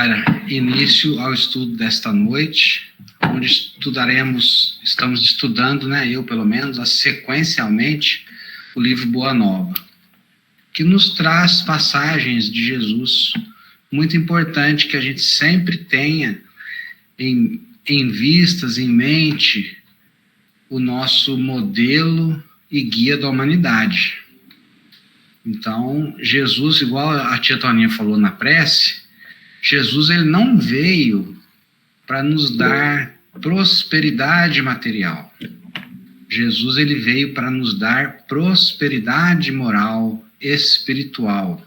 dar início ao estudo desta noite, onde estamos estudando, né, eu pelo menos, sequencialmente, o livro Boa Nova, que nos traz passagens de Jesus muito importante que a gente sempre tenha em vistas, em mente, o nosso modelo e guia da humanidade. Então, Jesus, igual a tia Toninha falou na prece, Jesus ele não veio para nos dar prosperidade material. Jesus ele veio para nos dar prosperidade moral, espiritual.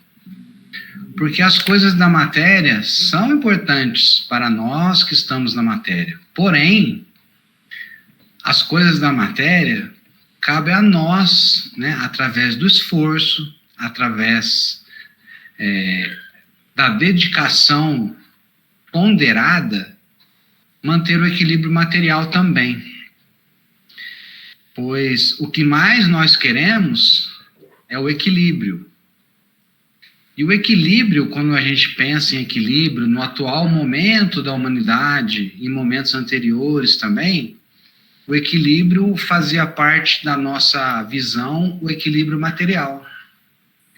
Porque as coisas da matéria são importantes para nós que estamos na matéria. Porém, as coisas da matéria cabe a nós, né, através do esforço, através da dedicação ponderada, manter o equilíbrio material também. Pois o que mais nós queremos é o equilíbrio. E o equilíbrio, quando a gente pensa em equilíbrio, no atual momento da humanidade, em momentos anteriores também, o equilíbrio fazia parte da nossa visão, o equilíbrio material.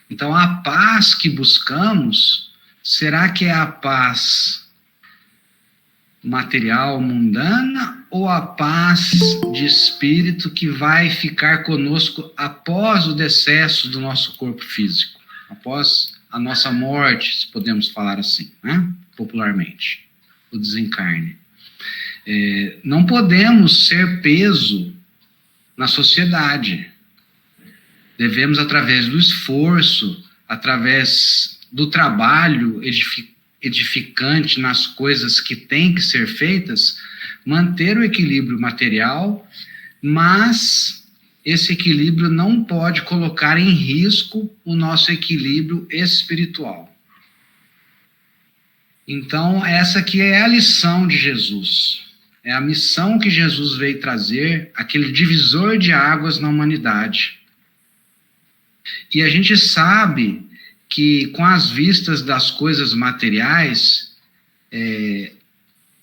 Então, a paz que buscamos, será que é a paz material, mundana, ou a paz de espírito que vai ficar conosco após o decesso do nosso corpo físico, após a nossa morte, se podemos falar assim, né? Popularmente, o desencarne. Não podemos ser peso na sociedade. Devemos, através do esforço, através do trabalho edificante nas coisas que têm que ser feitas, manter o equilíbrio material, mas esse equilíbrio não pode colocar em risco o nosso equilíbrio espiritual. Então, essa aqui é a lição de Jesus. É a missão que Jesus veio trazer, aquele divisor de águas na humanidade. E a gente sabe que, com as vistas das coisas materiais,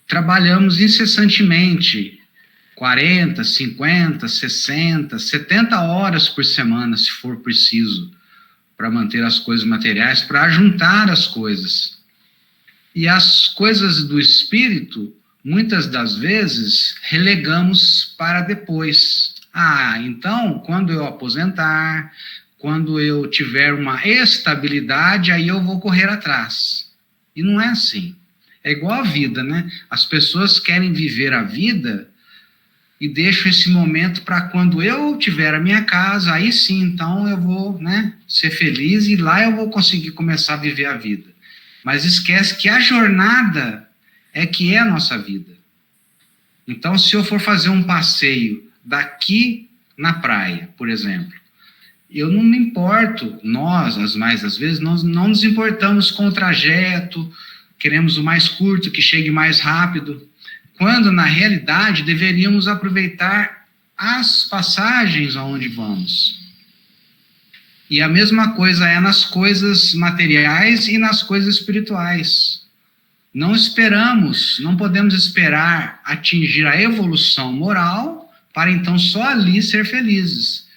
trabalhamos incessantemente, 40, 50, 60, 70 horas por semana, se for preciso, para manter as coisas materiais, para juntar as coisas. E as coisas do espírito, muitas das vezes, relegamos para depois. Então, quando eu aposentar, quando eu tiver uma estabilidade, aí eu vou correr atrás. E não é assim. É igual a vida, né? As pessoas querem viver a vida e deixam esse momento para quando eu tiver a minha casa, aí sim, então eu vou, né, ser feliz e lá eu vou conseguir começar a viver a vida. Mas esquece que a jornada é que é a nossa vida. Então, se eu for fazer um passeio daqui na praia, por exemplo, eu não me importo, nós, às vezes, nós não nos importamos com o trajeto, queremos o mais curto, que chegue mais rápido, quando, na realidade, deveríamos aproveitar as passagens aonde vamos. E a mesma coisa é nas coisas materiais e nas coisas espirituais. Não podemos esperar atingir a evolução moral para então só ali ser felizes.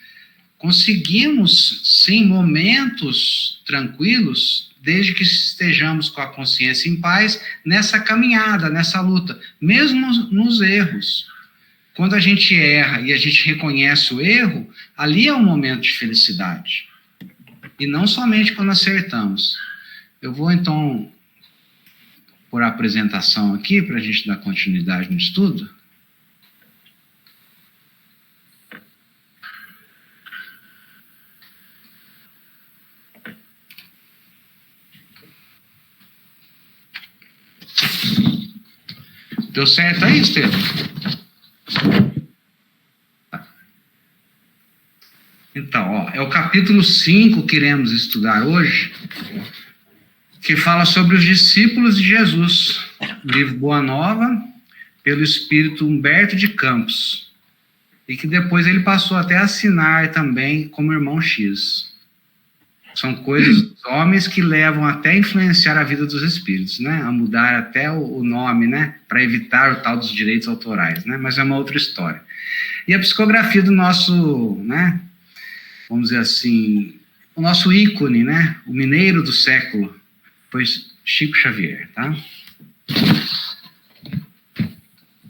Conseguimos, sim, momentos tranquilos, desde que estejamos com a consciência em paz, nessa caminhada, nessa luta, mesmo nos erros. Quando a gente erra e a gente reconhece o erro, ali é um momento de felicidade. E não somente quando acertamos. Eu vou, então, por apresentação aqui, para a gente dar continuidade no estudo. Deu certo aí, Estevam? Então, é o capítulo 5 que iremos estudar hoje, que fala sobre os discípulos de Jesus, livro Boa Nova, pelo espírito Humberto de Campos, e que depois ele passou até a assinar também como Irmão X. São coisas dos homens que levam até a influenciar a vida dos espíritos, né? A mudar até o nome, né? Para evitar o tal dos direitos autorais, né? Mas é uma outra história. E a psicografia do nosso, né? Vamos dizer assim, o nosso ícone, né? O mineiro do século, pois Chico Xavier, tá?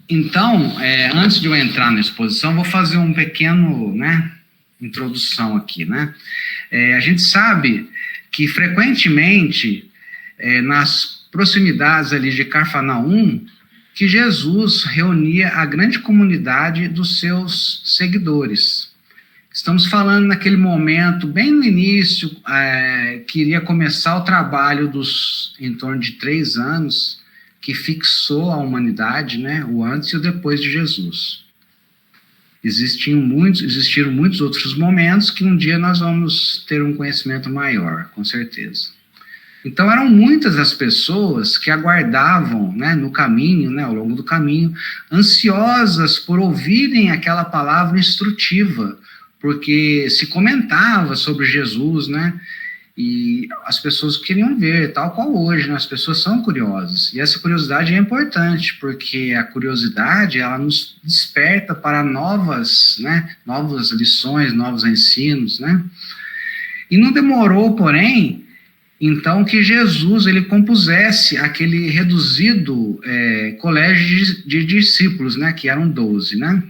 Então, antes de eu entrar na exposição, vou fazer um pequeno, né? Introdução aqui, né? A gente sabe que frequentemente nas proximidades ali de Cafarnaum, que Jesus reunia a grande comunidade dos seus seguidores. Estamos falando naquele momento, bem no início, que iria começar o trabalho dos em torno de 3 anos, que fixou a humanidade, né? O antes e o depois de Jesus. Existiram muitos outros momentos que um dia nós vamos ter um conhecimento maior, com certeza. Então, eram muitas as pessoas que aguardavam, né, no caminho, né, ao longo do caminho, ansiosas por ouvirem aquela palavra instrutiva, porque se comentava sobre Jesus, né, e as pessoas queriam ver, tal qual hoje, né, as pessoas são curiosas, e essa curiosidade é importante, porque a curiosidade, ela nos desperta para novas lições, novos ensinos, né, e não demorou, porém, então, que Jesus, ele compusesse aquele reduzido colégio de discípulos, né, que eram 12, né,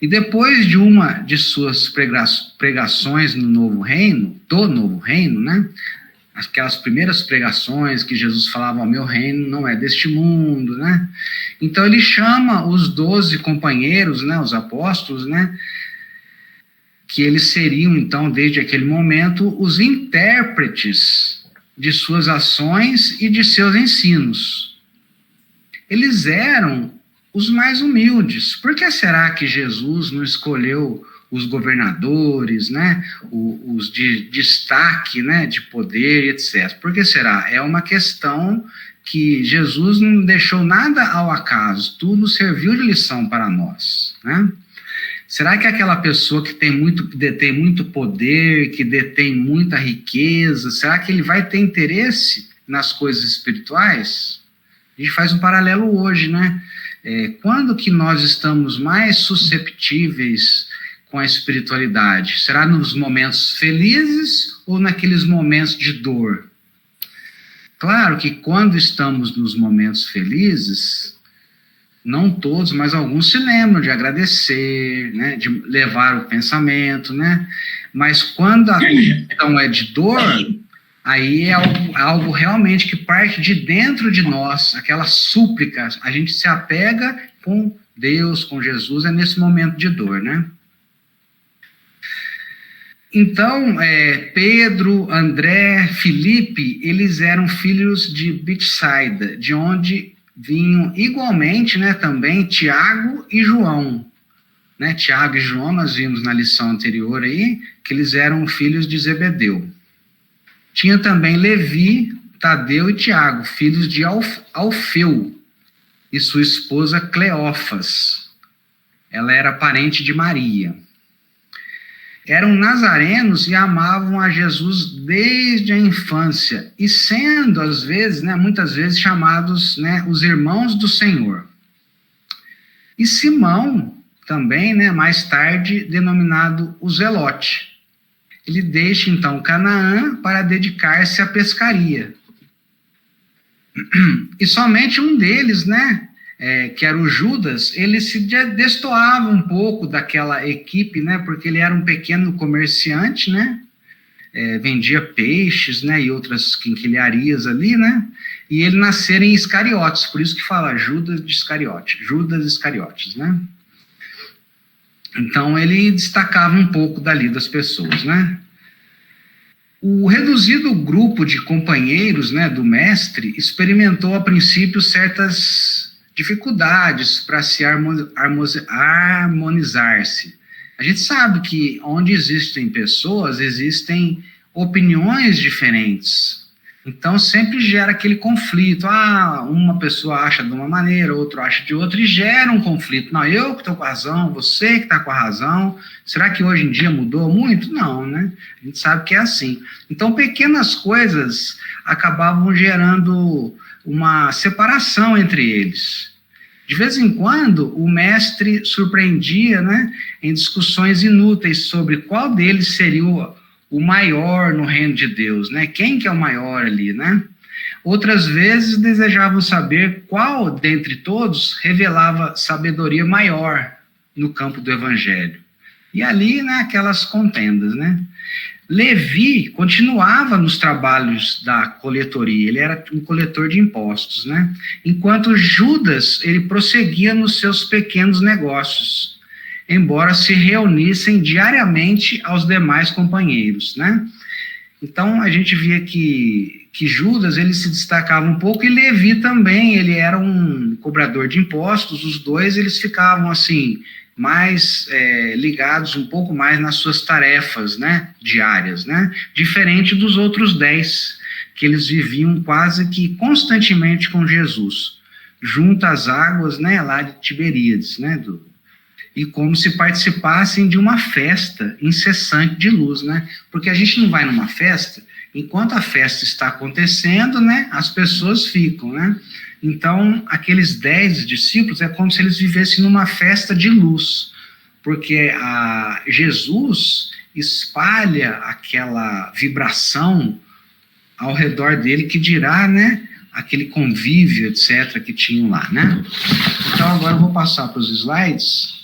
e depois de uma de suas pregações no Novo Reino, né, aquelas primeiras pregações que Jesus falava, o meu reino não é deste mundo, né, então ele chama os 12 companheiros, né, os apóstolos, né, que eles seriam, então, desde aquele momento, os intérpretes de suas ações e de seus ensinos. Eles eram os mais humildes. Por que será que Jesus não escolheu os governadores, né, os de destaque, né, de poder, etc. Por que será? É uma questão que Jesus não deixou nada ao acaso, tudo serviu de lição para nós, né? Será que aquela pessoa que detém muito poder, que detém muita riqueza, será que ele vai ter interesse nas coisas espirituais? A gente faz um paralelo hoje, né? Quando que nós estamos mais susceptíveis com a espiritualidade? Será nos momentos felizes ou naqueles momentos de dor? Claro que quando estamos nos momentos felizes, não todos, mas alguns se lembram de agradecer, né, de levar o pensamento, né? Mas quando a questão é de dor, aí é algo realmente que parte de dentro de nós, aquela súplica, a gente se apega com Deus, com Jesus, é nesse momento de dor, né? Então, Pedro, André, Filipe, eles eram filhos de Betsaida, de onde vinham igualmente, né, também Tiago e João. Né, Tiago e João, nós vimos na lição anterior aí, que eles eram filhos de Zebedeu. Tinha também Levi, Tadeu e Tiago, filhos de Alfeu, e sua esposa Cleófas. Ela era parente de Maria. Eram nazarenos e amavam a Jesus desde a infância, e sendo, às vezes, né, muitas vezes chamados, né, os irmãos do Senhor. E Simão, também, né, mais tarde denominado o Zelote. Ele deixa, então, Canaã para dedicar-se à pescaria. E somente um deles, né, que era o Judas, ele se destoava um pouco daquela equipe, né, porque ele era um pequeno comerciante, né, vendia peixes, né, e outras quinquilharias ali, né, e ele nascera em Iscariotes, por isso que fala Judas Iscariotes, né. Então ele destacava um pouco dali das pessoas, né. O reduzido grupo de companheiros, né, do mestre experimentou a princípio certas dificuldades para se harmonizar-se. A gente sabe que onde existem pessoas, existem opiniões diferentes. Então, sempre gera aquele conflito. Uma pessoa acha de uma maneira, outro acha de outra, e gera um conflito. Não, eu que estou com a razão, você que está com a razão. Será que hoje em dia mudou muito? Não, né? A gente sabe que é assim. Então, pequenas coisas acabavam gerando uma separação entre eles. De vez em quando, o mestre surpreendia, né, em discussões inúteis sobre qual deles seria o maior no reino de Deus, né? Quem que é o maior ali, né? Outras vezes desejavam saber qual dentre todos revelava sabedoria maior no campo do evangelho. E ali, né, aquelas contendas, né? Levi continuava nos trabalhos da coletoria, ele era um coletor de impostos, né? Enquanto Judas, ele prosseguia nos seus pequenos negócios, embora se reunissem diariamente aos demais companheiros, né? Então, a gente via que Judas, ele se destacava um pouco, e Levi também, ele era um cobrador de impostos, os dois, eles ficavam, assim, mais ligados um pouco mais nas suas tarefas, né, diárias, né? Diferente dos outros 10, que eles viviam quase que constantemente com Jesus, junto às águas, né, lá de Tiberíades, né, e como se participassem de uma festa incessante de luz, né? Porque a gente não vai numa festa, enquanto a festa está acontecendo, né, as pessoas ficam, né? Então, aqueles 10 discípulos é como se eles vivessem numa festa de luz, porque Jesus espalha aquela vibração ao redor dele, que dirá, né, aquele convívio, etc., que tinham lá, né? Então, agora eu vou passar para os slides.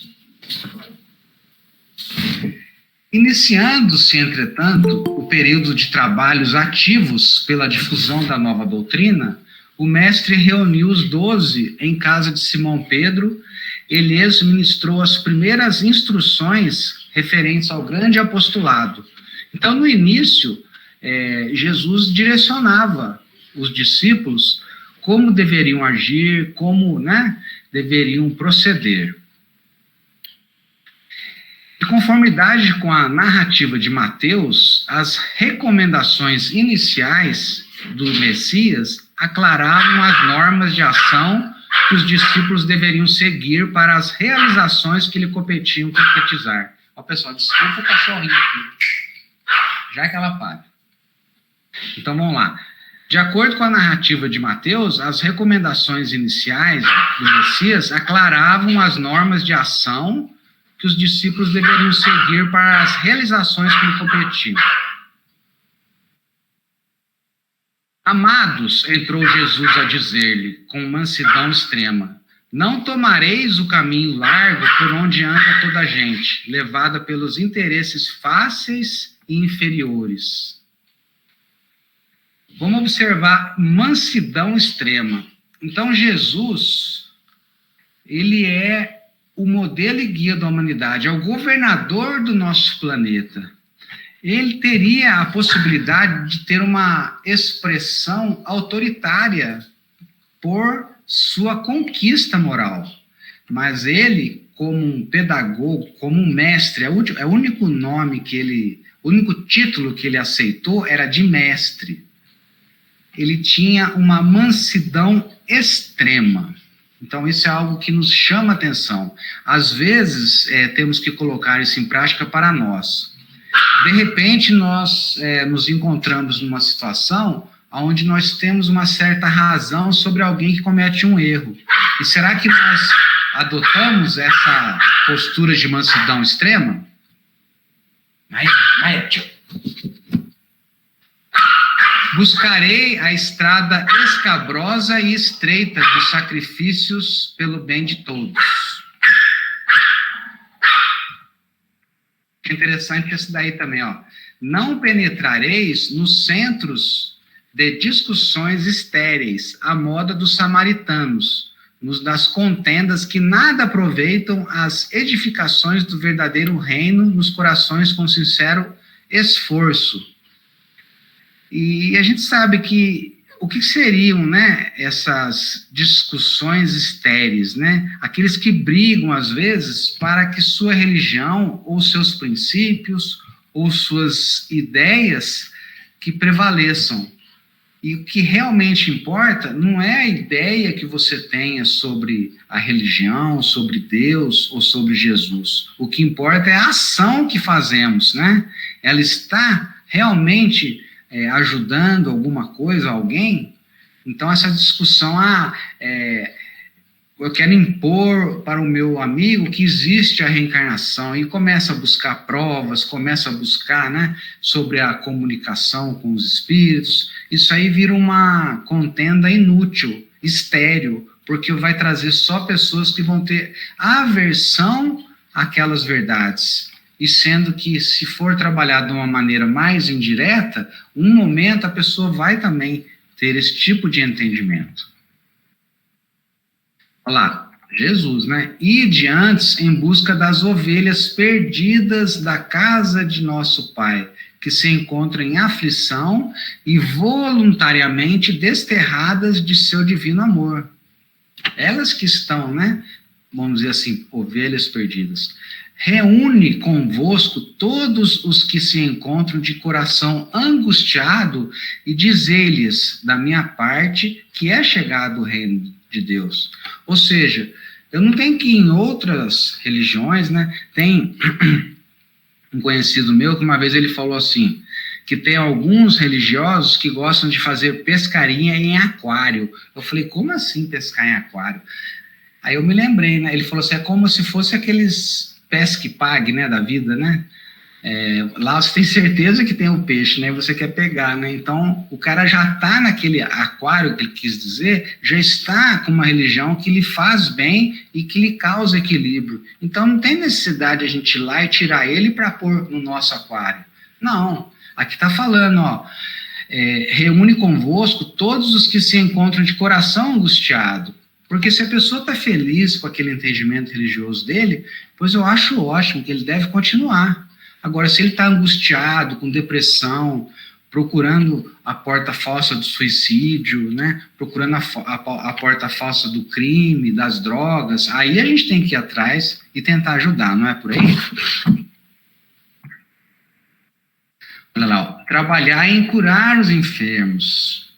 Iniciando-se, entretanto, o período de trabalhos ativos pela difusão da nova doutrina, o mestre reuniu os 12 em casa de Simão Pedro. Ele lhes ministrou as primeiras instruções referentes ao grande apostolado. Então, no início, Jesus direcionava os discípulos como deveriam agir, como, né, deveriam proceder. De conformidade com a narrativa de Mateus, as recomendações iniciais do Messias aclaravam as normas de ação que os discípulos deveriam seguir para as realizações que lhe competiam concretizar. Ó, pessoal, desculpa o cachorrinho aqui, já que ela para. Então, vamos lá. De acordo com a narrativa de Mateus, as recomendações iniciais do Messias aclaravam as normas de ação que os discípulos deveriam seguir para as realizações que lhe competiam. Amados, entrou Jesus a dizer-lhe, com mansidão extrema, não tomareis o caminho largo por onde anda toda a gente, levada pelos interesses fáceis e inferiores. Vamos observar mansidão extrema. Então, Jesus, ele é o modelo e guia da humanidade, é o governador do nosso planeta. Ele teria a possibilidade de ter uma expressão autoritária por sua conquista moral. Mas ele, como um pedagogo, como um mestre, o único nome que ele, o único título que ele aceitou era de mestre. Ele tinha uma mansidão extrema. Então, isso é algo que nos chama atenção. Às vezes, temos que colocar isso em prática para nós. De repente, nós nos encontramos numa situação onde nós temos uma certa razão sobre alguém que comete um erro. E será que nós adotamos essa postura de mansidão extrema? Buscarei a estrada escabrosa e estreita dos sacrifícios pelo bem de todos. Interessante esse daí também, ó. Não penetrareis nos centros de discussões estéreis, à moda dos samaritanos, nos das contendas que nada aproveitam as edificações do verdadeiro reino nos corações com sincero esforço. E a gente sabe que o que seriam, né, essas discussões estéreis, né? Aqueles que brigam, às vezes, para que sua religião, ou seus princípios, ou suas ideias que prevaleçam. E o que realmente importa não é a ideia que você tenha sobre a religião, sobre Deus ou sobre Jesus. O que importa é a ação que fazemos, né? Ela está realmente ajudando alguma coisa, alguém? Então, essa discussão, eu quero impor para o meu amigo que existe a reencarnação, e começa a buscar provas, começa a buscar, né, sobre a comunicação com os espíritos. Isso aí vira uma contenda inútil, estéril, porque vai trazer só pessoas que vão ter aversão àquelas verdades. E sendo que, se for trabalhado de uma maneira mais indireta, um momento a pessoa vai também ter esse tipo de entendimento. Olha lá, Jesus, né? Ide antes em busca das ovelhas perdidas da casa de nosso Pai, que se encontram em aflição e voluntariamente desterradas de seu divino amor. Elas que estão, né? Vamos dizer assim, ovelhas perdidas. Reúne convosco todos os que se encontram de coração angustiado e dizer-lhes, da minha parte, que é chegado o reino de Deus. Ou seja, eu não tenho que ir em outras religiões, né? Tem um conhecido meu que uma vez ele falou assim, que tem alguns religiosos que gostam de fazer pescaria em aquário. Eu falei, como assim pescar em aquário? Aí eu me lembrei, né? Ele falou assim, é como se fosse aqueles pesca e pague, né, da vida, né? Lá você tem certeza que tem o peixe, né? Você quer pegar, né? Então, o cara já está naquele aquário que ele quis dizer, já está com uma religião que lhe faz bem e que lhe causa equilíbrio. Então, não tem necessidade de a gente ir lá e tirar ele para pôr no nosso aquário. Não. Aqui está falando, ó. Reúne convosco todos os que se encontram de coração angustiado. Porque se a pessoa está feliz com aquele entendimento religioso dele, pois eu acho ótimo que ele deve continuar. Agora, se ele está angustiado, com depressão, procurando a porta falsa do suicídio, né? Procurando a porta falsa do crime, das drogas, aí a gente tem que ir atrás e tentar ajudar, não é por aí? Olha lá, ó. Trabalhar em curar os enfermos,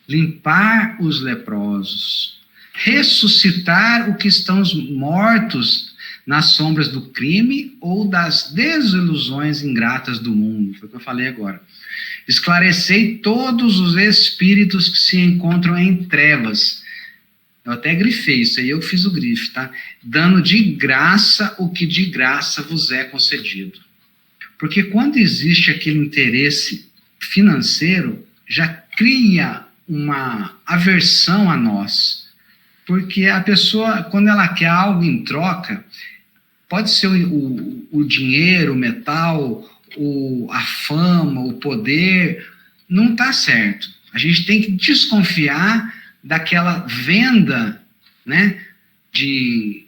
limpar os leprosos, ressuscitar o que estão mortos nas sombras do crime ou das desilusões ingratas do mundo. Foi o que eu falei agora. Esclarecei todos os espíritos que se encontram em trevas. Eu até grifei isso aí, eu fiz o grife, tá? Dando de graça o que de graça vos é concedido. Porque quando existe aquele interesse financeiro, já cria uma aversão a nós. Porque a pessoa, quando ela quer algo em troca, pode ser o dinheiro, o metal, a fama, o poder, não está certo. A gente tem que desconfiar daquela venda, né, de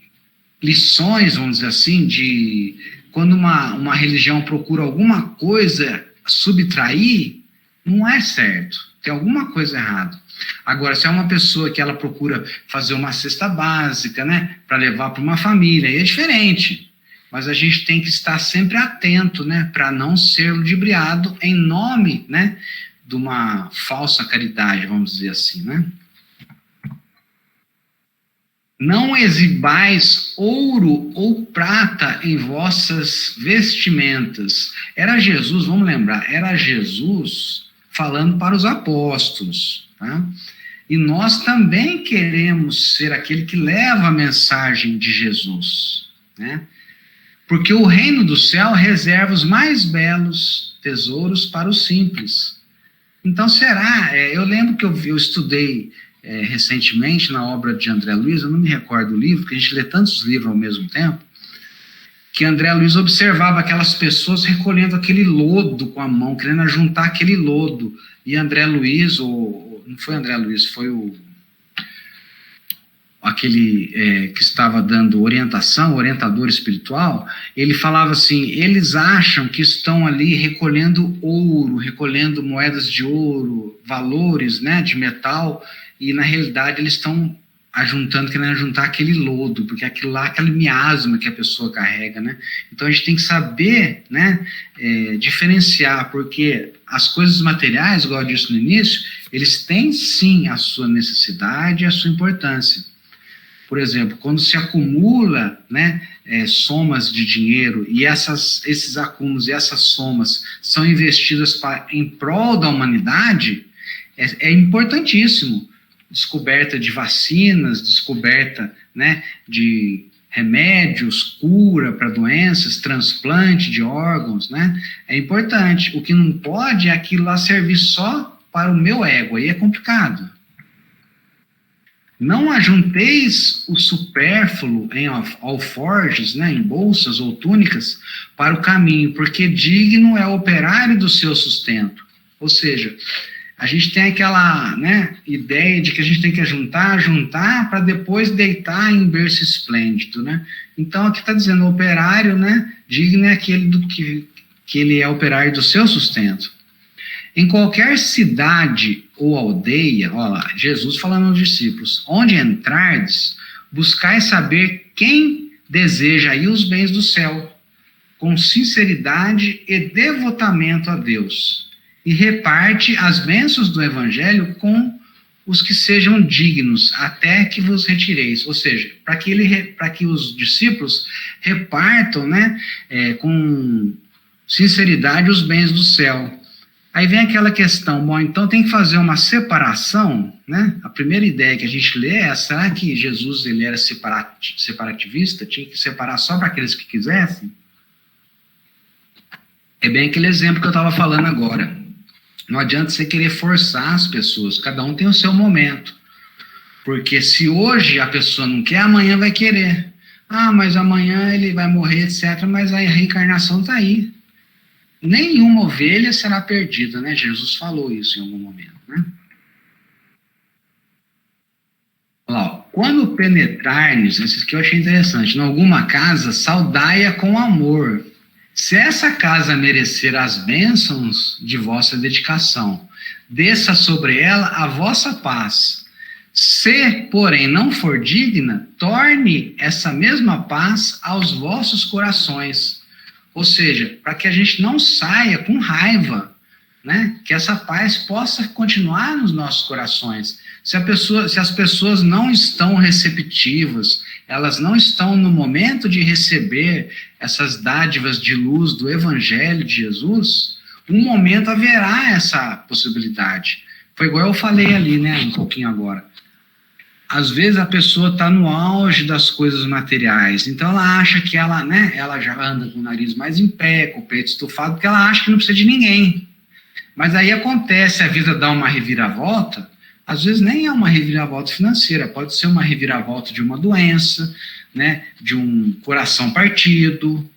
lições, vamos dizer assim, de quando uma religião procura alguma coisa subtrair, não é certo, tem alguma coisa errada. Agora, se é uma pessoa que ela procura fazer uma cesta básica, né, para levar para uma família, aí é diferente. Mas a gente tem que estar sempre atento, né, para não ser ludibriado em nome, né, de uma falsa caridade, vamos dizer assim, né? Não exibais ouro ou prata em vossas vestimentas. Era Jesus, vamos lembrar, era Jesus falando para os apóstolos, tá? E nós também queremos ser aquele que leva a mensagem de Jesus, né? Porque o reino do céu reserva os mais belos tesouros para os simples. Então, será? Eu lembro que eu estudei recentemente na obra de André Luiz, eu não me recordo do livro, porque a gente lê tantos livros ao mesmo tempo, que André Luiz observava aquelas pessoas recolhendo aquele lodo com a mão, querendo juntar aquele lodo. E André Luiz, não foi André Luiz, foi aquele que estava dando orientação, orientador espiritual, ele falava assim, eles acham que estão ali recolhendo ouro, recolhendo moedas de ouro, valores, né, de metal, e na realidade eles estão querendo ajuntar aquele lodo, porque aquilo lá, aquele miasma que a pessoa carrega, né? Então a gente tem que saber, né, diferenciar, porque as coisas materiais, igual eu disse no início, eles têm sim a sua necessidade e a sua importância. Por exemplo, quando se acumula, né, somas de dinheiro e esses acúmulos e essas somas são investidas em prol da humanidade, é importantíssimo. Descoberta de vacinas, descoberta, né, de remédios, cura para doenças, transplante de órgãos, né, é importante. O que não pode é aquilo lá servir só para o meu ego, aí é complicado. Não ajunteis o supérfluo em alforjes, né, em bolsas ou túnicas, para o caminho, porque digno é o operário do seu sustento. Ou seja, a gente tem aquela, né, ideia de que a gente tem que juntar para depois deitar em berço esplêndido, né? Então, aqui está dizendo, o operário, né, digno é aquele que ele é operário do seu sustento. Em qualquer cidade ou aldeia, olha lá, Jesus falando aos discípulos, onde entrardes, buscai saber quem deseja aí os bens do céu, com sinceridade e devotamento a Deus, e reparte as bênçãos do evangelho com os que sejam dignos, até que vos retireis. Ou seja, para que os discípulos repartam, né, com sinceridade os bens do céu. Aí vem aquela questão, bom, então tem que fazer uma separação, né? A primeira ideia que a gente lê é, será que Jesus ele era separativista, tinha que separar só para aqueles que quisessem? É bem aquele exemplo que eu estava falando agora. Não adianta você querer forçar as pessoas, cada um tem o seu momento. Porque se hoje a pessoa não quer, amanhã vai querer. Ah, mas amanhã ele vai morrer, etc. Mas a reencarnação está aí. Nenhuma ovelha será perdida, né? Jesus falou isso em algum momento, né? Olha lá, ó. Quando penetrardes, isso que eu achei interessante, em alguma casa, saudai-a com amor. Se essa casa merecer as bênçãos de vossa dedicação, desça sobre ela a vossa paz. Se, porém, não for digna, torne essa mesma paz aos vossos corações. Ou seja, para que a gente não saia com raiva, né? Que essa paz possa continuar nos nossos corações. Se as pessoas não estão receptivas, elas não estão no momento de receber essas dádivas de luz do Evangelho de Jesus, um momento haverá essa possibilidade. Foi igual eu falei ali, né, um pouquinho agora. Às vezes a pessoa está no auge das coisas materiais, então ela acha que ela, né, ela já anda com o nariz mais em pé, com o peito estufado, porque ela acha que não precisa de ninguém. Mas aí acontece, a vida dá uma reviravolta, às vezes nem é uma reviravolta financeira, pode ser uma reviravolta de uma doença, né, de um coração partido,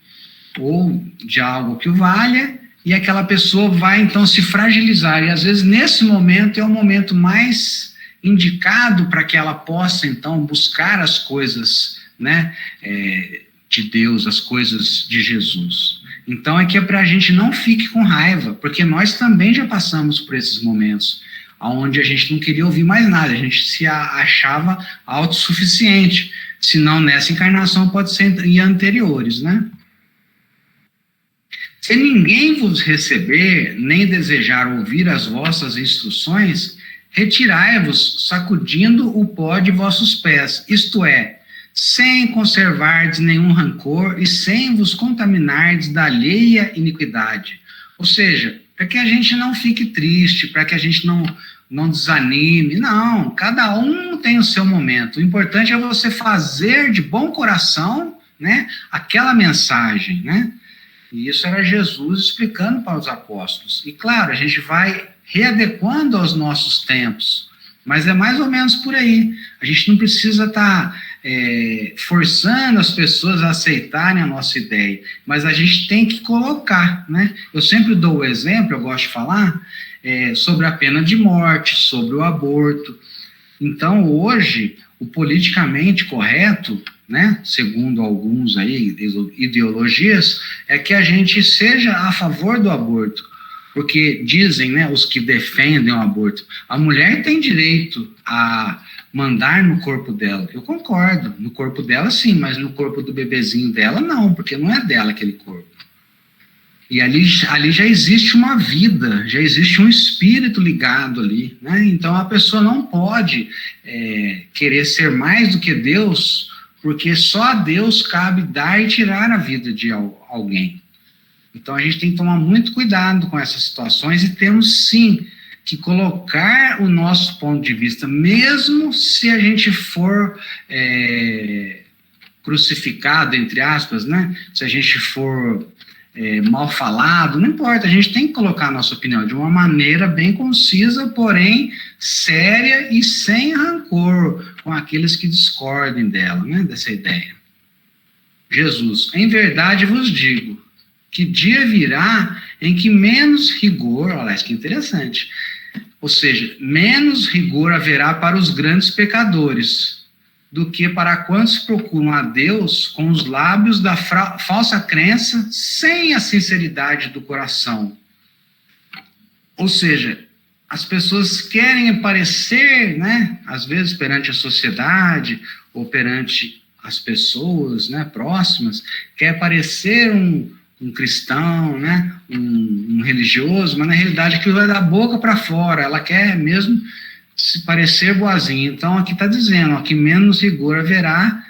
ou de algo que o valha, e aquela pessoa vai então se fragilizar, e às vezes nesse momento é o momento mais indicado para que ela possa então buscar as coisas, né, de Deus, as coisas de Jesus. Então é para a gente não fique com raiva, porque nós também já passamos por esses momentos, onde a gente não queria ouvir mais nada, a gente se achava autossuficiente, se não nessa encarnação pode ser em anteriores, né? Se ninguém vos receber, nem desejar ouvir as vossas instruções, retirai-vos, sacudindo o pó de vossos pés, isto é, sem conservardes nenhum rancor e sem vos contaminardes da alheia iniquidade. Ou seja, para que a gente não fique triste, para que a gente não desanime, não, cada um tem o seu momento. O importante é você fazer de bom coração, né, aquela mensagem, né? E isso era Jesus explicando para os apóstolos. E claro, a gente vai readequando aos nossos tempos, mas é mais ou menos por aí. A gente não precisa estar forçando as pessoas a aceitarem a nossa ideia, mas a gente tem que colocar, né? Eu sempre dou o exemplo, eu gosto de falar, sobre a pena de morte, sobre o aborto. Então, hoje, o politicamente correto, né, segundo alguns aí, ideologias, é que a gente seja a favor do aborto. Porque dizem, né, os que defendem o aborto, a mulher tem direito a mandar no corpo dela. Eu concordo, no corpo dela sim, mas no corpo do bebezinho dela não, porque não é dela aquele corpo. E ali já existe uma vida, já existe um espírito ligado ali, né? Então a pessoa não pode querer ser mais do que Deus, porque só a Deus cabe dar e tirar a vida de alguém. Então a gente tem que tomar muito cuidado com essas situações e temos sim que colocar o nosso ponto de vista, mesmo se a gente for crucificado, entre aspas, né? Se a gente for mal falado, não importa, a gente tem que colocar a nossa opinião de uma maneira bem concisa, porém séria e sem rancor com aqueles que discordem dela, né, dessa ideia. Jesus, em verdade vos digo, que dia virá em que menos rigor, olha isso que interessante, ou seja, menos rigor haverá para os grandes pecadores, do que para quantos procuram a Deus com os lábios da falsa crença, sem a sinceridade do coração. Ou seja, as pessoas querem aparecer, né, às vezes perante a sociedade, ou perante as pessoas, né, próximas, quer parecer um cristão, né, um religioso, mas na realidade aquilo é da boca para fora, ela quer mesmo se parecer boazinha. Então aqui está dizendo que menos rigor haverá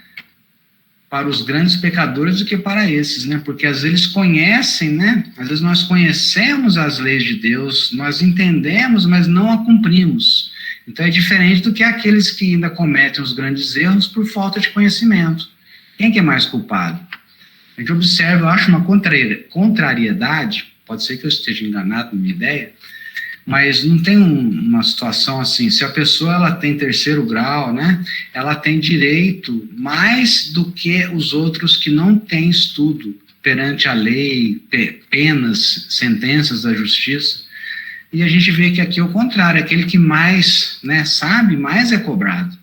para os grandes pecadores do que para esses, né? Porque às vezes eles conhecem, né? Às vezes nós conhecemos as leis de Deus, nós entendemos, mas não a cumprimos. Então é diferente do que aqueles que ainda cometem os grandes erros por falta de conhecimento. Quem que é mais culpado? A gente observa, eu acho, uma contrariedade, pode ser que eu esteja enganado na minha ideia, mas não tem uma situação assim, se a pessoa ela tem 3º grau, né, ela tem direito mais do que os outros que não têm estudo perante a lei, penas, sentenças da justiça, e a gente vê que aqui é o contrário, aquele que mais, né, sabe, mais é cobrado.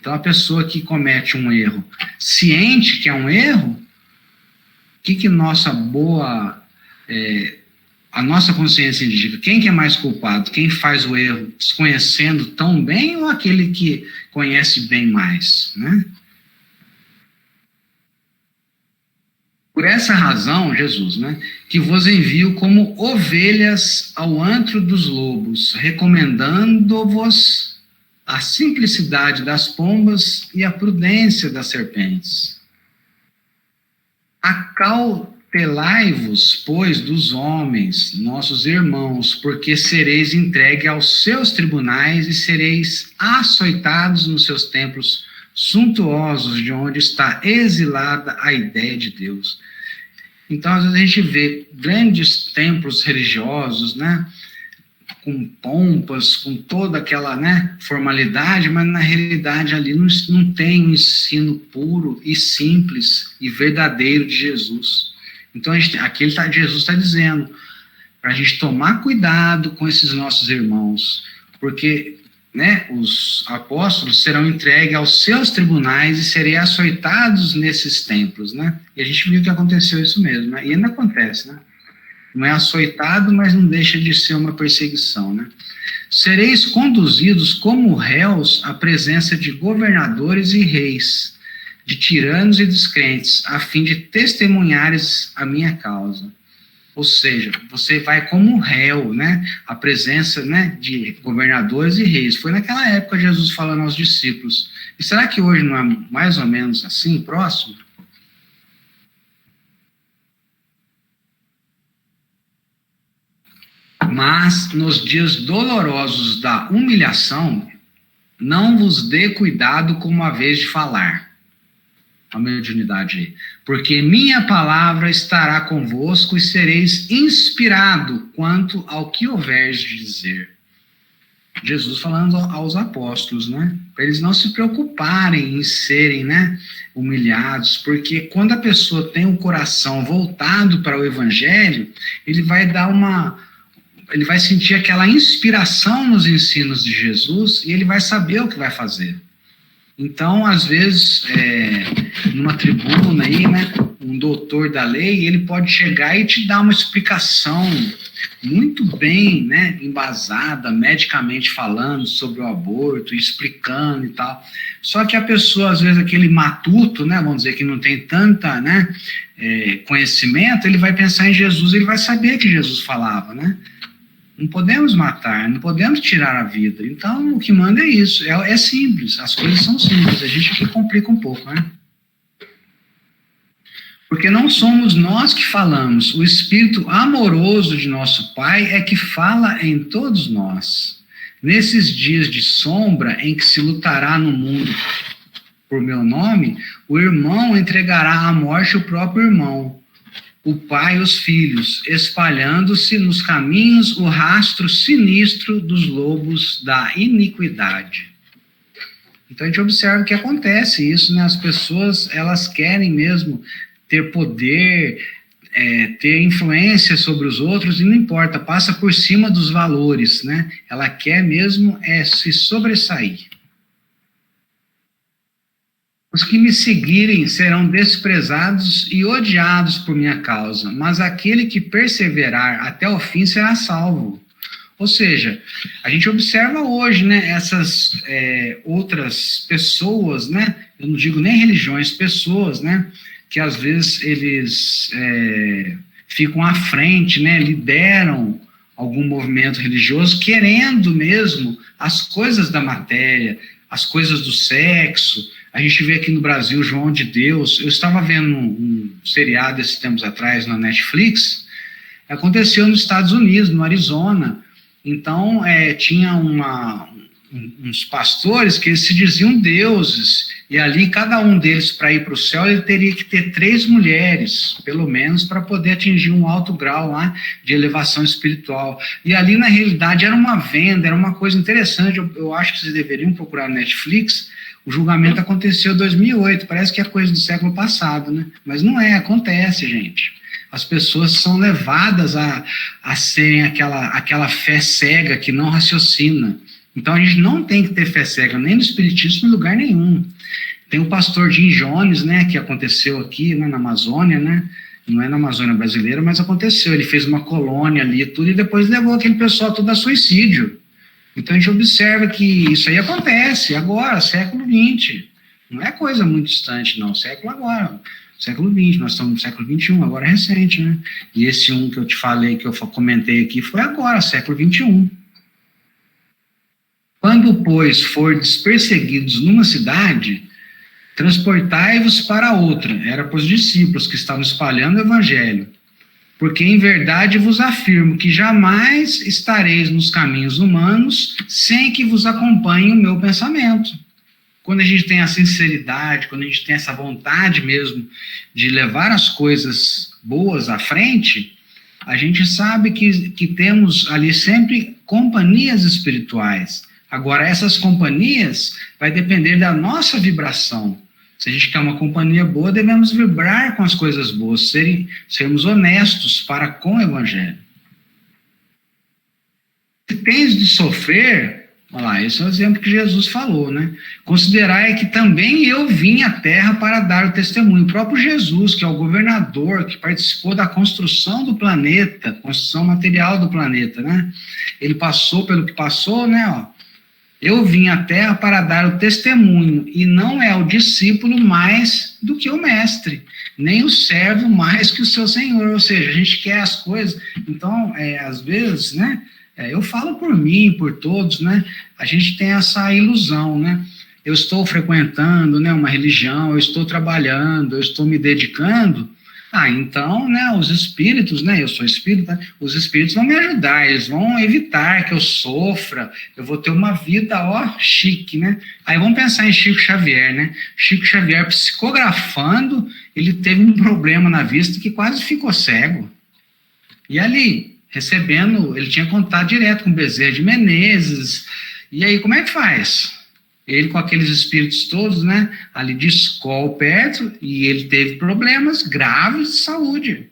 Então a pessoa que comete um erro, ciente que é um erro, o que nossa boa... a nossa consciência indica quem que é mais culpado, quem faz o erro desconhecendo tão bem ou aquele que conhece bem mais, né? Por essa razão, Jesus, né, que vos envio como ovelhas ao antro dos lobos, recomendando-vos a simplicidade das pombas e a prudência das serpentes. Acautelai-vos, pois, dos homens, nossos irmãos, porque sereis entregue aos seus tribunais e sereis açoitados nos seus templos suntuosos, de onde está exilada a ideia de Deus. Então, às vezes a gente vê grandes templos religiosos, né, com pompas, com toda aquela, né, formalidade, mas na realidade ali não tem um ensino puro e simples e verdadeiro de Jesus. Então, aqui Jesus está dizendo para a gente tomar cuidado com esses nossos irmãos, porque, né, os apóstolos serão entregues aos seus tribunais e serem açoitados nesses templos, né? E a gente viu que aconteceu isso mesmo, né? E ainda acontece, né? Não é açoitado, mas não deixa de ser uma perseguição, né? Sereis conduzidos como réus à presença de governadores e reis, de tiranos e descrentes, a fim de testemunhares a minha causa. Ou seja, você vai como réu, né? A presença, né, de governadores e reis. Foi naquela época Jesus falando aos discípulos. E será que hoje não é mais ou menos assim, próximo? Mas nos dias dolorosos da humilhação, não vos dê cuidado como a vez de falar. A mediunidade aí. Porque minha palavra estará convosco e sereis inspirado quanto ao que houveres de dizer. Jesus falando aos apóstolos, né? Para eles não se preocuparem em serem, né, humilhados, porque quando a pessoa tem o coração voltado para o evangelho, ele vai ele vai sentir aquela inspiração nos ensinos de Jesus e ele vai saber o que vai fazer. Então, às vezes, numa tribuna aí, né, um doutor da lei, ele pode chegar e te dar uma explicação muito bem, né, embasada, medicamente falando sobre o aborto, explicando e tal. Só que a pessoa, às vezes, aquele matuto, né, vamos dizer que não tem tanta, né, conhecimento, ele vai pensar em Jesus, ele vai saber que Jesus falava, né? Não podemos matar, não podemos tirar a vida. Então, o que manda é isso. É simples, as coisas são simples. A gente aqui complica um pouco, né? Porque não somos nós que falamos. O Espírito amoroso de nosso Pai é que fala em todos nós. Nesses dias de sombra em que se lutará no mundo por meu nome, o irmão entregará à morte o próprio irmão, o pai e os filhos, espalhando-se nos caminhos o rastro sinistro dos lobos da iniquidade. Então a gente observa que acontece isso, né? As pessoas, elas querem mesmo ter poder, ter influência sobre os outros, e não importa, passa por cima dos valores, né? Ela quer mesmo se sobressair. Os que me seguirem serão desprezados e odiados por minha causa, mas aquele que perseverar até o fim será salvo. Ou seja, a gente observa hoje, né, essas outras pessoas, né, eu não digo nem religiões, pessoas, né, que às vezes eles ficam à frente, né, lideram algum movimento religioso, querendo mesmo as coisas da matéria, as coisas do sexo. A gente vê aqui no Brasil João de Deus. Eu estava vendo um seriado esses tempos atrás na Netflix, aconteceu nos Estados Unidos, no Arizona. Então, tinha uns pastores que eles se diziam deuses, e ali cada um deles, para ir para o céu, ele teria que ter 3 mulheres, pelo menos, para poder atingir um alto grau lá de elevação espiritual. E ali, na realidade, era uma venda, era uma coisa interessante. Eu acho que vocês deveriam procurar na Netflix. O julgamento aconteceu em 2008, parece que é coisa do século passado, né? Mas não é, acontece, gente. As pessoas são levadas a serem aquela fé cega que não raciocina. Então a gente não tem que ter fé cega, nem no espiritismo, em lugar nenhum. Tem o pastor Jim Jones, né, que aconteceu aqui, né, na Amazônia, né? Não é na Amazônia brasileira, mas aconteceu. Ele fez uma colônia ali e tudo, e depois levou aquele pessoal todo a suicídio. Então a gente observa que isso aí acontece agora, século XX. Não é coisa muito distante, não. Século agora, século XX. Nós estamos no século XXI, agora é recente, né? E esse que eu te falei, que eu comentei aqui, foi agora, século XXI. Quando, pois, fordes perseguidos numa cidade, transportai-vos para outra. Era para os discípulos que estavam espalhando o evangelho. Porque em verdade vos afirmo que jamais estareis nos caminhos humanos sem que vos acompanhe o meu pensamento. Quando a gente tem a sinceridade, quando a gente tem essa vontade mesmo de levar as coisas boas à frente, a gente sabe que temos ali sempre companhias espirituais. Agora, essas companhias vai depender da nossa vibração. Se a gente quer uma companhia boa, devemos vibrar com as coisas boas, sermos honestos para com o Evangelho. Se tens de sofrer, olha lá, esse é o exemplo que Jesus falou, né? Considerai que também eu vim à terra para dar o testemunho. O próprio Jesus, que é o governador, que participou da construção do planeta, construção material do planeta, né? Ele passou pelo que passou, né? Ó. Eu vim à terra para dar o testemunho, e não é o discípulo mais do que o mestre, nem o servo mais que o seu senhor. Ou seja, a gente quer as coisas. Então, às vezes, né, eu falo por mim, por todos, né, a gente tem essa ilusão, né? Eu estou frequentando, né, uma religião, eu estou trabalhando, eu estou me dedicando. Então, né, os espíritos, né, eu sou espírita, os espíritos vão me ajudar, eles vão evitar que eu sofra, eu vou ter uma vida, chique, né? Aí vamos pensar em Chico Xavier, né? Chico Xavier, psicografando, ele teve um problema na vista que quase ficou cego. E ali, recebendo, ele tinha contato direto com Bezerra de Menezes, e aí como é que faz? Ele com aqueles espíritos todos, né, ali de escola perto, e ele teve problemas graves de saúde.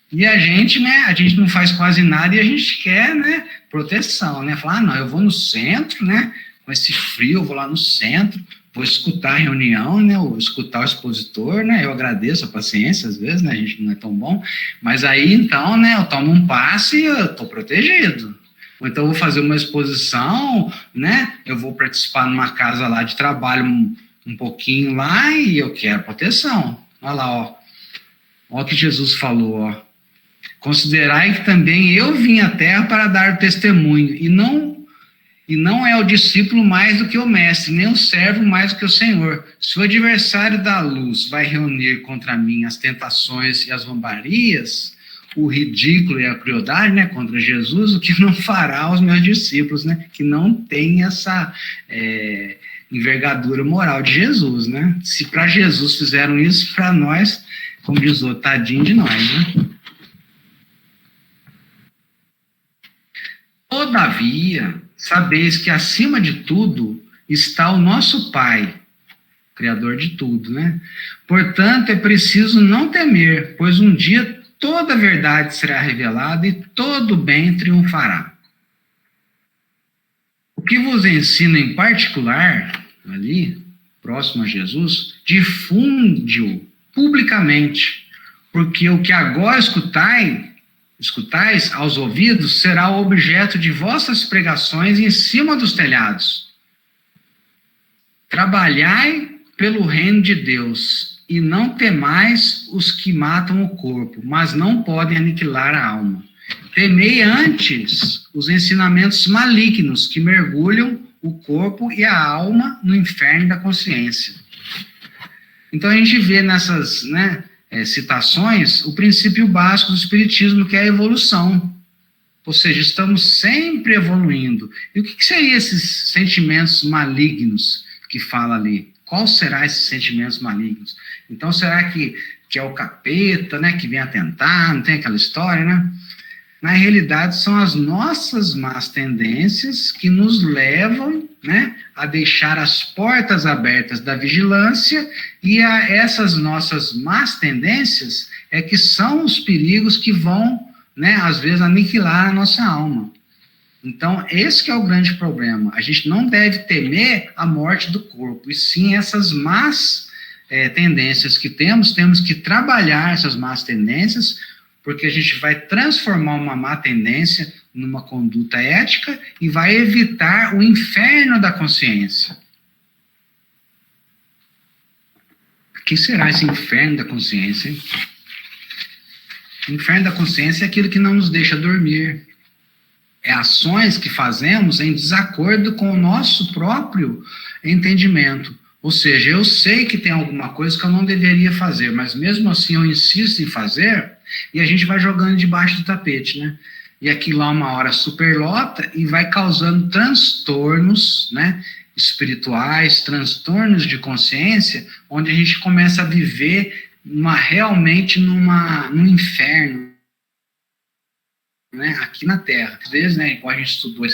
E a gente, né, a gente não faz quase nada e a gente quer, né, proteção, né, falar, não, eu vou no centro, né, com esse frio, eu vou lá no centro, vou escutar a reunião, né, ou escutar o expositor, né, eu agradeço a paciência, às vezes, né, a gente não é tão bom, mas aí, então, né, eu tomo um passe e eu estou protegido. Ou então eu vou fazer uma exposição, né, eu vou participar numa casa lá de trabalho um pouquinho lá e eu quero proteção. Olha lá, ó. Olha o que Jesus falou, ó. Considerai que também eu vim à terra para dar testemunho, e não é o discípulo mais do que o mestre, nem o servo mais do que o Senhor. Se o adversário da luz vai reunir contra mim as tentações e as zombarias, o ridículo e a crueldade, né, contra Jesus, o que não fará aos meus discípulos, né, que não tem essa envergadura moral de Jesus, né? Se para Jesus fizeram isso, para nós, como diz o outro, tadinho de nós, né? Todavia, sabeis que acima de tudo está o nosso Pai, Criador de tudo, né? Portanto, é preciso não temer, pois um dia toda a verdade será revelada e todo bem triunfará. O que vos ensina em particular, ali, próximo a Jesus, difunde-o publicamente, porque o que agora escutais aos ouvidos será o objeto de vossas pregações em cima dos telhados. Trabalhai pelo reino de Deus e não temais os que matam o corpo, mas não podem aniquilar a alma. Temei antes os ensinamentos malignos que mergulham o corpo e a alma no inferno da consciência. Então a gente vê nessas, né, citações o princípio básico do espiritismo, que é a evolução. Ou seja, estamos sempre evoluindo. E o que seriam esses sentimentos malignos que fala ali? Qual será esses sentimentos malignos? Então, será que é o capeta, né, que vem atentar? Não tem aquela história, né? Na realidade, são as nossas más tendências que nos levam, né, a deixar as portas abertas da vigilância, e a essas nossas más tendências é que são os perigos que vão, né, às vezes, aniquilar a nossa alma. Então, esse que é o grande problema. A gente não deve temer a morte do corpo, e sim essas más tendências que temos que trabalhar essas más tendências, porque a gente vai transformar uma má tendência numa conduta ética e vai evitar o inferno da consciência. O que será esse inferno da consciência, hein? O inferno da consciência é aquilo que não nos deixa dormir. É ações que fazemos em desacordo com o nosso próprio entendimento. Ou seja, eu sei que tem alguma coisa que eu não deveria fazer, mas mesmo assim eu insisto em fazer, e a gente vai jogando debaixo do tapete, né? E aquilo lá uma hora superlota e vai causando transtornos, né, espirituais, transtornos de consciência, onde a gente começa a viver realmente num inferno, né, aqui na Terra. Às vezes, né, igual a gente estudou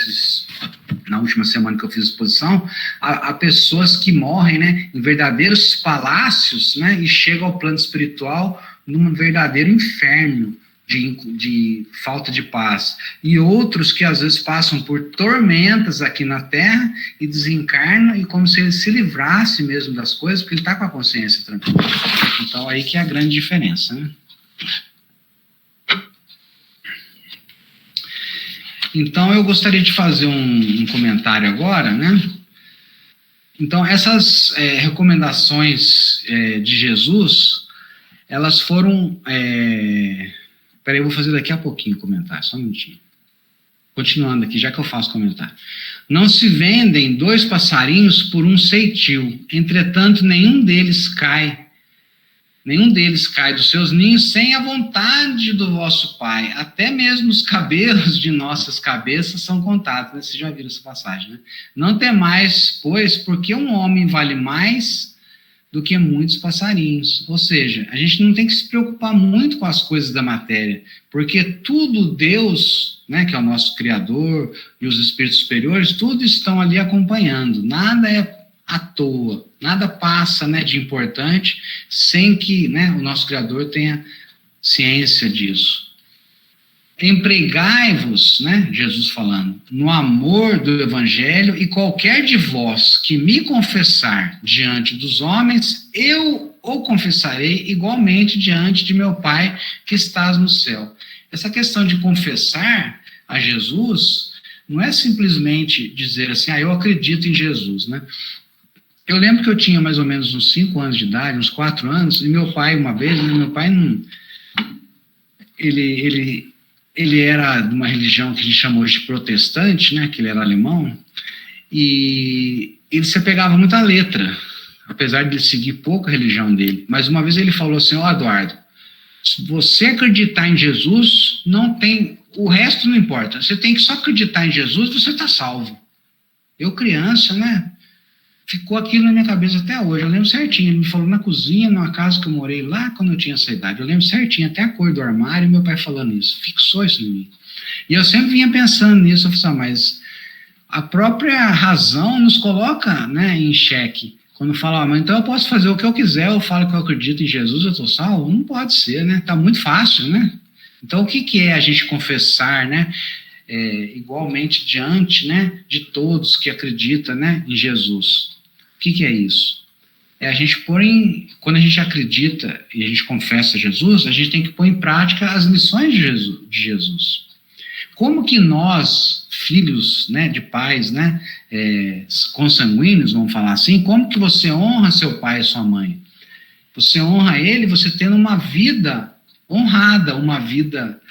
na última semana que eu fiz exposição, há pessoas que morrem, né, em verdadeiros palácios, né, e chegam ao plano espiritual num verdadeiro inferno de falta de paz. E outros que às vezes passam por tormentas aqui na Terra e desencarnam, e como se ele se livrasse mesmo das coisas, porque ele está com a consciência tranquila. Então aí que é a grande diferença, né? Então, eu gostaria de fazer um comentário agora, né? Então, essas recomendações de Jesus, elas foram... Peraí, eu vou fazer daqui a pouquinho o comentário, só um minutinho. Continuando aqui, já que eu faço comentário. Não se vendem 2 passarinhos por um ceitil, entretanto, nenhum deles cai dos seus ninhos sem a vontade do vosso Pai. Até mesmo os cabelos de nossas cabeças são contados, né? Vocês já viram essa passagem, né? Não temais, pois, porque um homem vale mais do que muitos passarinhos. Ou seja, a gente não tem que se preocupar muito com as coisas da matéria, porque tudo Deus, né, que é o nosso Criador, e os espíritos superiores, tudo estão ali acompanhando. Nada é à toa, nada passa, né, de importante sem que, né, o nosso Criador tenha ciência disso. empregai-vos, né, Jesus falando, no amor do evangelho, e qualquer de vós que me confessar diante dos homens, eu o confessarei igualmente diante de meu Pai que estás no céu. Essa questão de confessar a Jesus não é simplesmente dizer assim, eu acredito em Jesus, né? Eu lembro que eu tinha mais ou menos uns 5 anos de idade, uns 4 anos, e meu pai, uma vez, né, meu pai não... Ele era de uma religião que a gente chamou de protestante, né, que ele era alemão, e ele se apegava muito à letra, apesar de ele seguir pouco a religião dele. Mas uma vez ele falou assim, Eduardo, se você acreditar em Jesus, não tem... O resto não importa, você tem que só acreditar em Jesus, você está salvo. Eu criança, né? Ficou aquilo na minha cabeça até hoje, eu lembro certinho, ele me falou na cozinha, numa casa que eu morei lá quando eu tinha essa idade, eu lembro certinho, até a cor do armário, meu pai falando isso, fixou isso em mim. E eu sempre vinha pensando nisso, eu falei, mas a própria razão nos coloca, né, em xeque, quando fala, mas então eu posso fazer o que eu quiser, eu falo que eu acredito em Jesus, eu estou salvo? Não pode ser, né, tá muito fácil, né? Então o que é a gente confessar, né, igualmente diante, né, de todos que acreditam, né, em Jesus? O que é isso? É a gente pôr quando a gente acredita e a gente confessa Jesus, a gente tem que pôr em prática as lições de Jesus. Como que nós, filhos, né, de pais, né, consanguíneos, vamos falar assim, como que você honra seu pai e sua mãe? Você honra ele, você tendo uma vida honrada, uma vida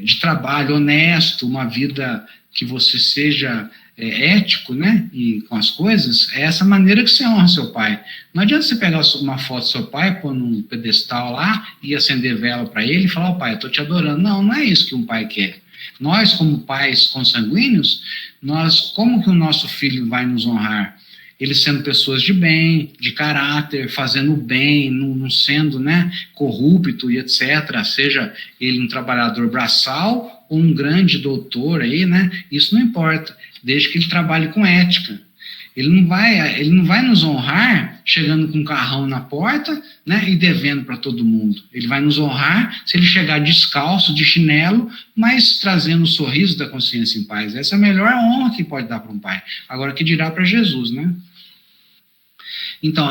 de trabalho honesto, uma vida que você seja ético, né, e com as coisas, é essa maneira que você honra seu pai. Não adianta você pegar uma foto do seu pai, pôr num pedestal lá, e acender vela para ele e falar, pai, eu estou te adorando. Não, não é isso que um pai quer. Nós, como pais consanguíneos, como que o nosso filho vai nos honrar? Ele sendo pessoas de bem, de caráter, fazendo o bem, não sendo, né, corrupto e etc., seja ele um trabalhador braçal ou um grande doutor aí, né, isso não importa, desde que ele trabalhe com ética. Ele não vai nos honrar chegando com um carrão na porta, né, e devendo para todo mundo. Ele vai nos honrar se ele chegar descalço, de chinelo, mas trazendo o sorriso da consciência em paz. Essa é a melhor honra que pode dar para um pai. Agora, que dirá para Jesus, né? Então,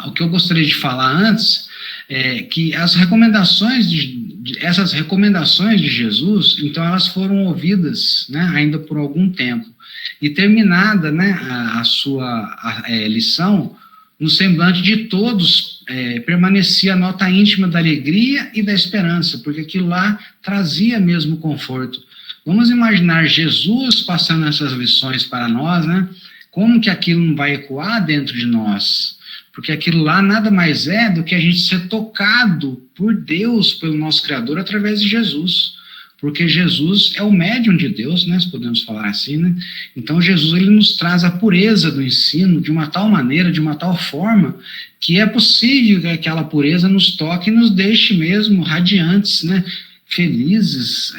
o que eu gostaria de falar antes é que essas recomendações de Jesus, então elas foram ouvidas, né, ainda por algum tempo, e terminada, né, a sua lição, no semblante de todos permanecia a nota íntima da alegria e da esperança, porque aquilo lá trazia mesmo conforto. Vamos imaginar Jesus passando essas lições para nós, né? Como que aquilo não vai ecoar dentro de nós? Porque aquilo lá nada mais é do que a gente ser tocado por Deus, pelo nosso Criador, através de Jesus. Porque Jesus é o médium de Deus, né, se podemos falar assim, né? Então Jesus, ele nos traz a pureza do ensino de uma tal maneira, de uma tal forma, que é possível que aquela pureza nos toque e nos deixe mesmo radiantes, né, felizes,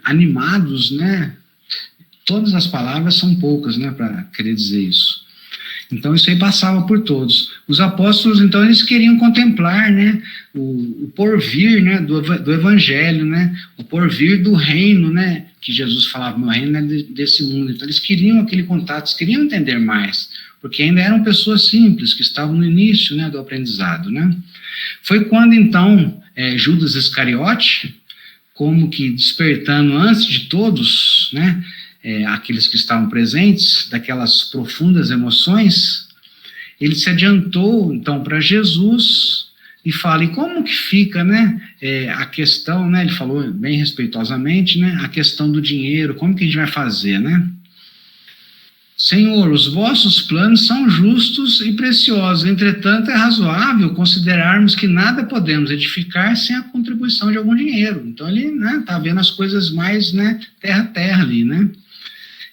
animados, né? Todas as palavras são poucas, né, para querer dizer isso. Então, isso aí passava por todos. Os apóstolos, então, eles queriam contemplar, né, o porvir, né, do evangelho, né, o porvir do reino, né, que Jesus falava, meu reino é desse mundo. Então, eles queriam aquele contato, eles queriam entender mais, porque ainda eram pessoas simples, que estavam no início, né, do aprendizado, né. Foi quando, então, Judas Iscariote, como que despertando antes de todos, né, aqueles que estavam presentes, daquelas profundas emoções, ele se adiantou, então, para Jesus e fala, e como que fica, né, a questão, né, ele falou bem respeitosamente, né, a questão do dinheiro, como que a gente vai fazer, né? Senhor, os vossos planos são justos e preciosos, entretanto, é razoável considerarmos que nada podemos edificar sem a contribuição de algum dinheiro. Então, ele, né, tá vendo as coisas mais, né, terra ali, né?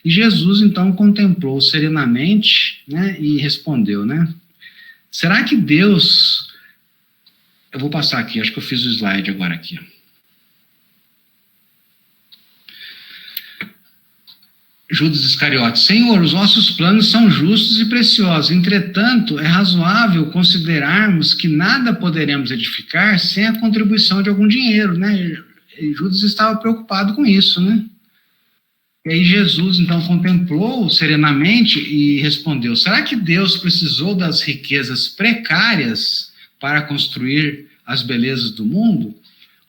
E Jesus, então, contemplou serenamente, né, e respondeu, né? Será que Deus... Eu vou passar aqui, acho que eu fiz o slide agora aqui. Judas Iscariote, Senhor, os nossos planos são justos e preciosos, entretanto, é razoável considerarmos que nada poderemos edificar sem a contribuição de algum dinheiro, né? E Judas estava preocupado com isso, né? E aí Jesus, então, contemplou serenamente e respondeu: será que Deus precisou das riquezas precárias para construir as belezas do mundo?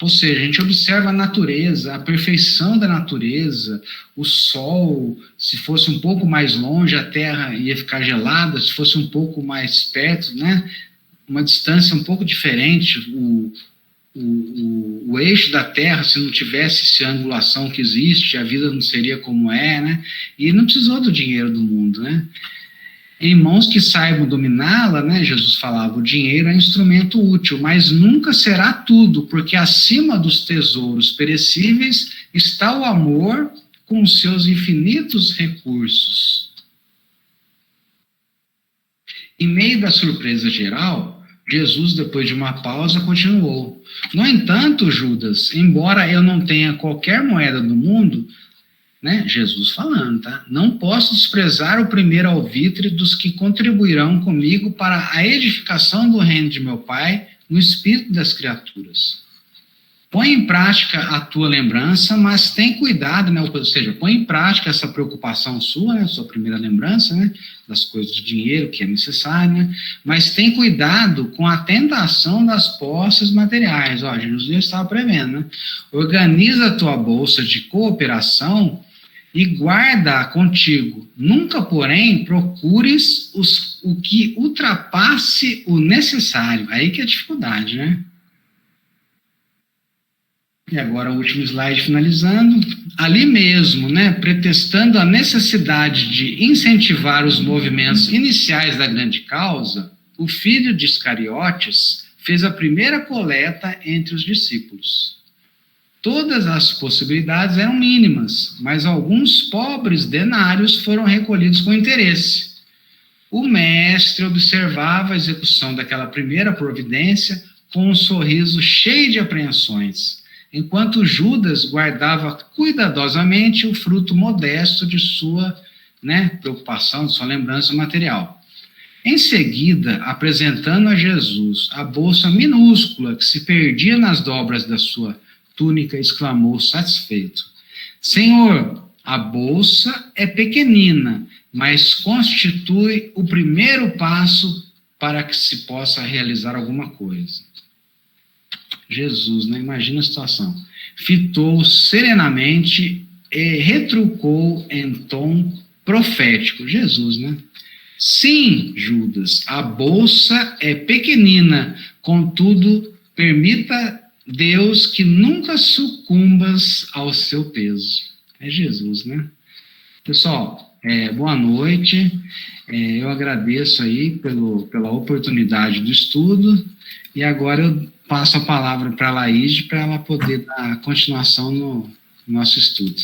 Ou seja, a gente observa a natureza, a perfeição da natureza, o sol, se fosse um pouco mais longe, a terra ia ficar gelada, se fosse um pouco mais perto, né? Uma distância um pouco diferente, o eixo da Terra, se não tivesse essa angulação que existe, a vida não seria como é, né? E não precisou do dinheiro do mundo, né? Em mãos que saibam dominá-la, né? Jesus falava, o dinheiro é instrumento útil, mas nunca será tudo, porque acima dos tesouros perecíveis está o amor com seus infinitos recursos. Em meio da surpresa geral, Jesus, depois de uma pausa, continuou. No entanto, Judas, embora eu não tenha qualquer moeda do mundo, né, Jesus falando, tá? Não posso desprezar o primeiro alvitre dos que contribuirão comigo para a edificação do reino de meu Pai no espírito das criaturas. Põe em prática a tua lembrança, mas tem cuidado, né? Ou seja, põe em prática essa preocupação sua, né? Sua primeira lembrança, né? Das coisas do dinheiro que é necessário, né? Mas tem cuidado com a tentação das posses materiais. Ó, Jesus já estava prevendo, né? Organiza a tua bolsa de cooperação e guarda contigo. Nunca, porém, procures o que ultrapasse o necessário. Aí que é a dificuldade, né? E agora o último slide finalizando. Ali mesmo, né, pretextando a necessidade de incentivar os movimentos iniciais da grande causa, o filho de Iscariotes fez a primeira coleta entre os discípulos. Todas as possibilidades eram mínimas, mas alguns pobres denários foram recolhidos com interesse. O mestre observava a execução daquela primeira providência com um sorriso cheio de apreensões, enquanto Judas guardava cuidadosamente o fruto modesto de sua, né, preocupação, de sua lembrança material. Em seguida, apresentando a Jesus a bolsa minúscula que se perdia nas dobras da sua túnica, exclamou satisfeito: Senhor, a bolsa é pequenina, mas constitui o primeiro passo para que se possa realizar alguma coisa. Jesus, né? Imagina a situação. Fitou serenamente e retrucou em tom profético. Jesus, né? Sim, Judas, a bolsa é pequenina, contudo, permita Deus que nunca sucumbas ao seu peso. É Jesus, né? Pessoal, boa noite. Eu agradeço aí pela oportunidade do estudo e agora eu passo a palavra para a Laís para ela poder dar continuação no nosso estudo.